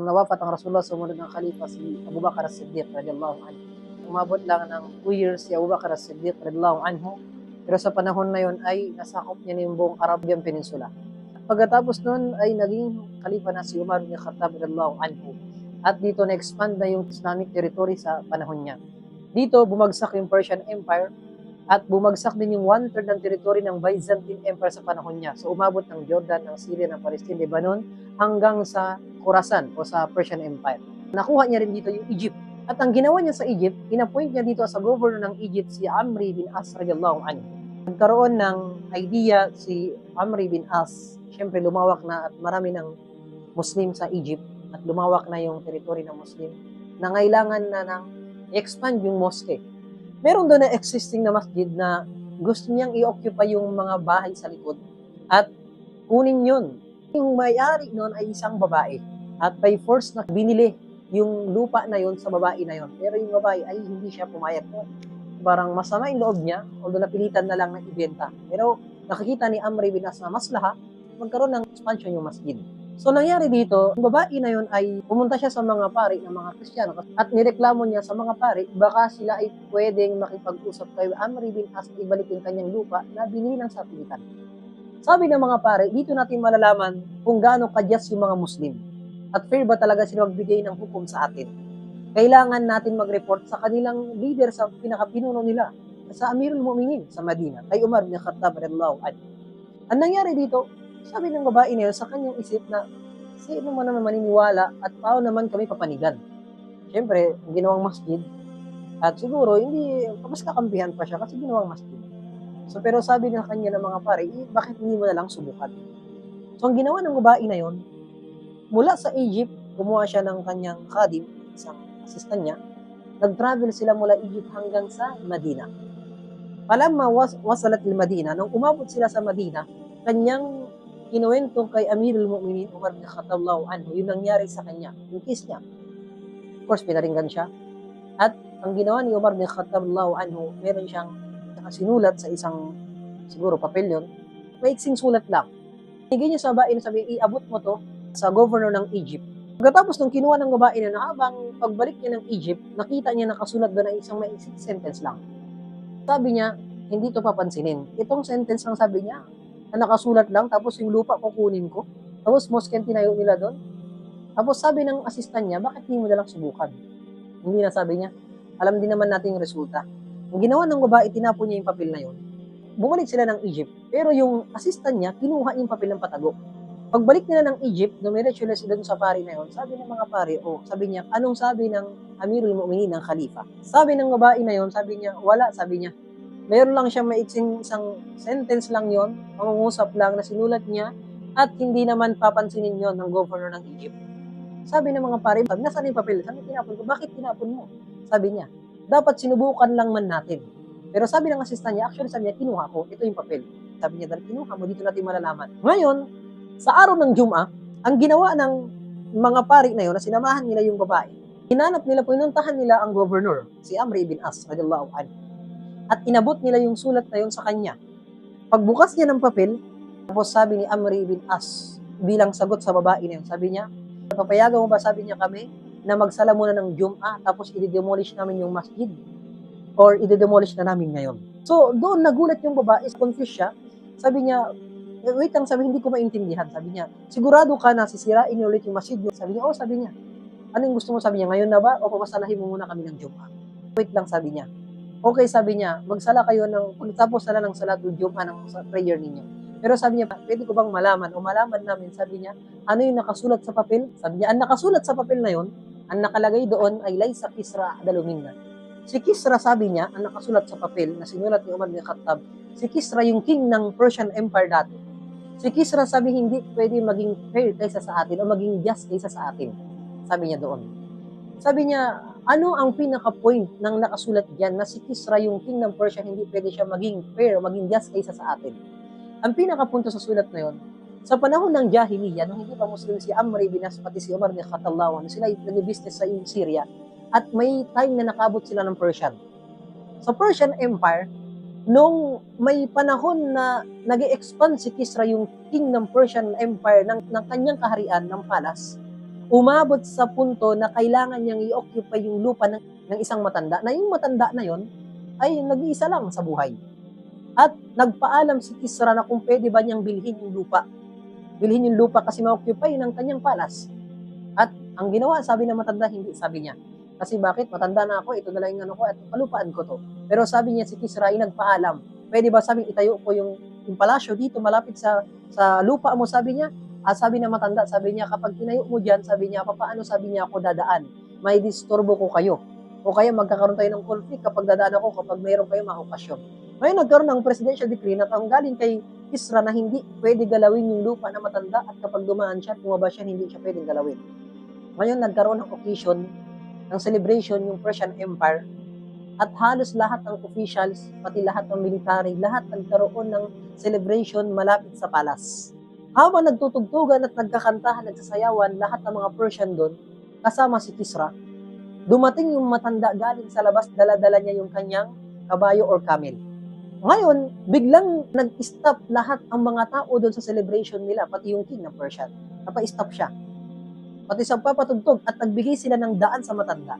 nawafat ang Rasulullah, sumunod ng Khalifa si Abu Bakar as-Siddiq radhiyallahu anhu. Umabot lang ng 2 years si Abu Bakar as-Siddiq radhiyallahu anhu, pero sa panahon na yon ay nasakop niya na yung buong Arabian Peninsula. Pagkatapos nun ay naging Khalifa na si Umar bin Khattab radhiyallahu anhu, at dito na-expand na yung Islamic territory sa panahon niya. Dito bumagsak yung Persian Empire, at bumagsak din yung 1/3 ng territory ng Byzantine Empire sa panahon niya. So umabot ng Jordan, ng Syria, ng Palestine, Lebanon, hanggang sa Khorasan o sa Persian Empire. Nakuha niya rin dito yung Egypt. At ang ginawa niya sa Egypt, inappoint niya dito sa governor ng Egypt si Amri bin As radhiyallahu anhu. Nagkaroon ng idea si Amri bin As, syempre lumawak na at marami ng Muslim sa Egypt at lumawak na yung territory ng Muslim, na ngailangan na ng expand yung mosque. Meron doon na existing na masjid na gusto niyang i-occupy yung mga bahay sa likod at kunin yun. Yung may-ari noon ay isang babae at by force na binili yung lupa na yun sa babae na yun. Pero yung babae ay hindi siya pumayag noon. Parang masama yung loob niya, although napilitan na lang na ibenta. Pero nakikita ni Amri bin As na maslaha magkaroon ng expansion yung masjid. So nangyari dito, yung babae na yun ay pumunta siya sa mga pari ng mga Kristiyano at nireklamo niya sa mga pari, baka sila ay pwedeng makipag-usap kay Amri bin As na ibalik yung kanyang lupa na binili ng sapilitan. Sabi ng mga pari, dito natin malalaman kung gaano kadyas yung mga Muslim at fair ba talaga sila magbigay ng hukom sa atin. Kailangan natin mag-report sa kanilang leader, sa pinakapinuno nila, sa Amirul Mu'minin sa Madina, kay Umar bin Khattab radhiyallahu anhu. Ang nangyari dito, sabi ng babae niya sa kanyang isip na, sino man naman maniniwala at paano naman kami papanigan? Siyempre, ginawang masjid, at siguro, hindi, mas kakampihan pa siya kasi ginawang masjid. So, pero sabi ng kanya ng mga pare, bakit hindi mo na lang subukan? So, ang ginawa ng babae na yon, mula sa Egypt, kumuha siya ng kanyang khadim, isang assistant niya, nag-travel sila mula Egypt hanggang sa Madina. Palamma wasalat il Madina, nung umabot sila sa Madina, kanyang kinuwento kay Amirul Mu'minin Umar bin Khattab anhu yung nangyari sa kanya, yung case niya. Of course, pinaringgan siya. At ang ginawa ni Umar bin Khattab anhu, meron siyang sinulat sa isang, siguro papel yun, maiksing sulat lang. Higay niya sa babae na sabi, iabot mo to sa governor ng Egypt. Pagkatapos nung kinuha ng babae na habang pagbalik niya ng Egypt, nakita niya nakasulat doon ang isang maiksing sentence lang. Sabi niya, hindi to papansinin. Itong sentence lang sabi niya, na nakasulat lang, tapos yung lupa kukunin ko, tapos mosque tinayo nila doon. Tapos sabi ng assistant niya, bakit hindi mo nalang subukan? Hindi na, sabi niya, alam din naman natin yung resulta. Ang ginawa ng babae, tinapon niya yung papel na yun. Bumalik sila ng Egypt, pero yung assistant niya, kinuha yung papel ng patago. Pagbalik nila ng Egypt, dumiretso sila doon sa pari na yun, sabi ng mga pari, sabi niya, anong sabi ng Amirul Mu'minin ng Khalifa? Sabi ng babae na yun, sabi niya, wala, sabi niya. Mayroon lang siya maiksing isang sentence lang yon, pangungusap lang na sinulat niya at hindi naman papansinin yon ng governor ng Egypt. Sabi ng mga pare, nasaan yung papel? Sabi, tinapon ko. Bakit tinapon mo? Sabi niya, dapat sinubukan lang man natin. Pero sabi ng assistant niya, actually sabi niya, kinuha ko, ito yung papel. Sabi niya, dahil kinuha mo, dito natin malalaman. Ngayon, sa araw ng Jum'ah, ang ginawa ng mga pari na yun, na sinamahan nila yung babae, hinanap nila, pinuntahan nila ang governor, si Amri bin As radhiyallahu anhu. At inabot nila yung sulat na yun sa kanya. Pagbukas niya ng papel, tapos sabi ni Amri bin As, bilang sagot sa babae na yun, sabi niya, papayagan mo ba, sabi niya kami, na magsala muna ng Jum'ah, tapos i-demolish namin yung masjid, or i-demolish na namin ngayon. So, doon nagulat yung babae, confused siya, sabi niya, wait lang, sabi, hindi ko maintindihan, sabi niya, sigurado ka na sisirain niyo ulit yung masjid? Sabi niya, sabi niya, anong gusto mo, sabi niya, ngayon na ba, o papasalahin mo muna kami ng Jum'ah? Wait lang, sabi niya. Okay, sabi niya, magsala kayo pagtapos sala ng salatul Jum'ah ng prayer ninyo. Pero sabi niya, pwede ko bang malaman namin, sabi niya, ano yung nakasulat sa papel? Sabi niya, ang nakasulat sa papel na yun, ang nakalagay doon ay laysa Kisra daluminna. Si Kisra, sabi niya, ang nakasulat sa papel na sinulat ni Umar bin Khattab, si Kisra yung king ng Persian Empire dati. Si Kisra, sabi, hindi pwede maging fair kaysa sa atin o maging just kaysa sa atin. Sabi niya doon. Sabi niya, ano ang pinaka-point ng nakasulat diyan na si Kisra yung king ng Persia, hindi pwede siya maging fair, maging just kaysa sa atin? Ang pinaka-punto sa sulat na yon, sa panahon ng Jahiliyyah, nung hindi pa Muslim si Amri bin As, pati si Umar bin Khattab, sila nag-business sa Syria, at may time na nakabot sila ng Persian. Sa Persian Empire, nung may panahon na nag-expand si Kisra, yung king ng Persian Empire, ng kanyang kaharian, ng palace, umabot sa punto na kailangan niyang i-occupy yung lupa ng isang matanda, na yung matanda na yon ay nag-iisa lang sa buhay. At nagpaalam si Kisra na kung pwede ba niyang bilhin yung lupa. Bilhin yung lupa kasi ma-occupy ng kanyang palas. At ang ginawa, sabi ng matanda, hindi, sabi niya. Kasi bakit? Matanda na ako, ito na lang yung ano ko, at palupaan ko to. Pero sabi niya si Kisra ay nagpaalam. Pwede ba sabi itayo ko yung palasyo dito malapit sa lupa mo, sabi niya. Sabi ng matanda, sabi niya, kapag tinayo mo dyan, sabi niya, paano sabi niya ako dadaan? May disturbo ko kayo. O kaya magkakaroon tayo ng conflict kapag dadaan ako, kapag mayroon kayo mga okasyon. Ngayon nagkaroon ng presidential decree na galing kay Kisra na hindi pwede galawin yung lupa na matanda at kapag dumaan siya at bumaba siya, hindi siya pwedeng galawin. Ngayon nagkaroon ng occasion, ng celebration yung Persian Empire at halos lahat ng officials, pati lahat ng military, lahat nagkaroon ng celebration malapit sa palace. Habang nagtutugtugan at nagkakantahan, nagsasayawan, lahat ng mga Persian doon, kasama si Kisra, dumating yung matanda galing sa labas, dala-dala niya yung kanyang kabayo or camel. Ngayon, biglang nag-stop lahat ang mga tao doon sa celebration nila, pati yung king ng Persia. Napa-stop siya. Pati sa papatugtog at nagbigay sila ng daan sa matanda.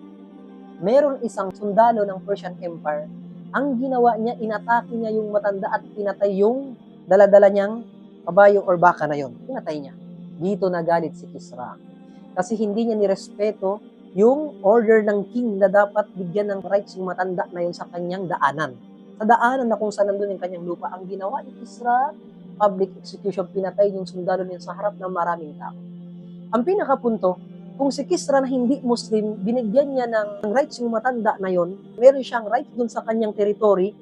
Meron isang sundalo ng Persian Empire, ang ginawa niya, inatake niya yung matanda at pinatay yung dala-dala niyang kabayo or baka na yon. Pinatay niya. Dito nagalit si Kisra. Kasi hindi niya nirespeto yung order ng king na dapat bigyan ng rights yung matanda na yun sa kanyang daanan. Sa daanan na kung saan nandun yung kanyang lupa, ang ginawa ni Kisra, public execution, pinatay yung sundalo niya sa harap ng maraming tao. Ang pinakapunto, kung si Kisra na hindi Muslim, binigyan niya ng rights yung matanda na yon, meron siyang rights dun sa kanyang territory,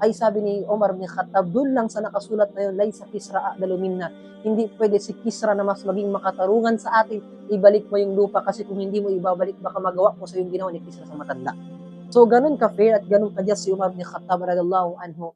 ay sabi ni Omar bin Khattab, dun lang sa nakasulat na yun, laysa Kisra a'dalu minna, hindi pwede si Kisra na mas maging makatarungan sa atin, ibalik mo yung lupa kasi kung hindi mo ibabalik, baka magawa mo sa yung ginawa ni Kisra sa matanda. So, ganun ka-fair at ganun ka-just si Umar bin Khattab radhiyallahu anhu